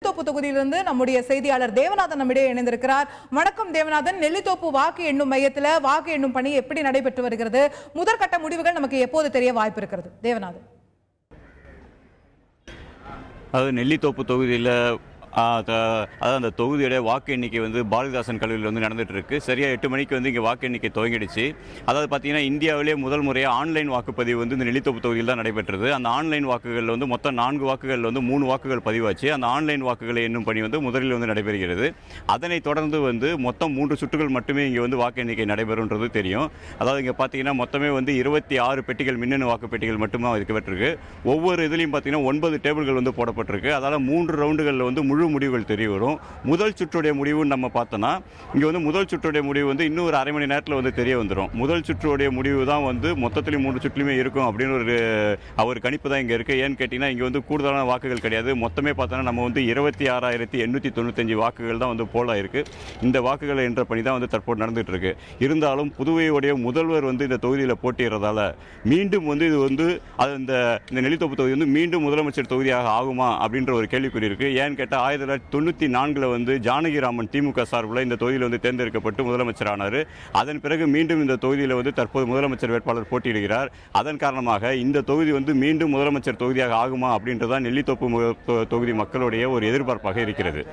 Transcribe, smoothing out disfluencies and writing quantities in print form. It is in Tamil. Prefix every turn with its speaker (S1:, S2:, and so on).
S1: நெல்லித்தோப்பு தொகுதியிலிருந்து நம்முடைய செய்தியாளர் தேவநாதன் நம்மிடையே இணைந்திருக்கிறார். வணக்கம் தேவநாதன். நெல்லித்தோப்பு வாக்கு எண்ணும் மையத்தில் வாக்கு எண்ணும் பணி எப்படி நடைபெற்று வருகிறது? முதற்கட்ட முடிவுகள் நமக்கு எப்போது தெரிய வாய்ப்பு இருக்கிறது? தேவநாதன்.
S2: அது நெல்லித்தோப்பு தொகுதியில் அதாவது அந்த தொகுதியோட வாக்கு எண்ணிக்கை பாரதிதாசன் கல்லூரியில் நடந்துட்டு இருக்கு. சரியாக 8 மணிக்கு இங்கே வாக்கு எண்ணிக்கை துவங்கிடுச்சு. அதாவது பார்த்தீங்கன்னா இந்தியாவிலே முதல் முறையாக ஆன்லைன் வாக்குப்பதிவு இந்த நெல்லித்தோப்பு தொகுதியில் தான் நடைபெற்றது. அந்த ஆன்லைன் வாக்குகளில் மொத்தம் 4 வாக்குகளில் 3 வாக்குகள் பதிவாச்சு. அந்த ஆன்லைன் வாக்குகளை எண்ணும் பணி முதலில் நடைபெறுகிறது. அதனைத் தொடர்ந்து மொத்தம் 3 சுற்றுகள் மட்டுமே இங்கே வாக்கு எண்ணிக்கை நடைபெறும்ன்றது தெரியும். அதாவது இங்கே பார்த்தீங்கன்னா மொத்தமே 26 பெட்டிகள் மின்னணு வாக்கு பெட்டிகள் மட்டுமே இருக்கப்பட்டிருக்கு. ஒவ்வொரு இதுலையும் பார்த்தீங்கன்னா 9 டேபிள்கள் போடப்பட்டிருக்கு. அதால் 3 ரவுண்டுகளில் முழு முடிவுகள் தெரிய வரும். முதல் சுற்றுடைய முடிவு நம்ம பார்த்தோம்னா இங்கே முதல் சுற்றுடைய முடிவு இன்னும் ஒரு அரை மணி நேரத்தில் தெரிய வந்துடும். முதல் சுற்றுடைய முடிவு தான் மொத்தத்திலும் 3 சுற்றுலையுமே இருக்கும் அப்படின்னு ஒரு கணிப்பு தான் இங்கே இருக்குது. ஏன்னு கேட்டிங்கன்னா இங்கே கூடுதலான வாக்குகள் கிடையாது. மொத்தமே பார்த்தோன்னா நம்ம 26,895 வாக்குகள் தான் போல் இருக்குது. இந்த வாக்குகளை என்ற பணி தான் தற்போது நடந்துகிட்டு இருக்கு. இருந்தாலும் புதுவையுடைய முதல்வர் இந்த தொகுதியில் போட்டியிடுறதால மீண்டும் இது இந்த நெல்லித்தோப்பு தொகுதி மீண்டும் முதலமைச்சர் தொகுதியாக ஆகுமா அப்படின்ற ஒரு கேள்விக்குறி இருக்குது. ஏன்னு கேட்டால் 1994 ஜானகிராமன் திமுக சார்பில் இந்த தொகுதியில் தேர்ந்தெடுக்கப்பட்டு முதலமைச்சர் ஆனார். அதன் பிறகு மீண்டும் இந்த தொகுதியில் தற்போது முதலமைச்சர் வேட்பாளர் போட்டியிடுகிறார். அதன் காரணமாக இந்த தொகுதி மீண்டும் முதலமைச்சர் தொகுதியாக ஆகுமா அப்படின்றதான் நெல்லித்தோப்பு தொகுதி மக்களுடைய ஒரு எதிர்பார்ப்பாக இருக்கிறது.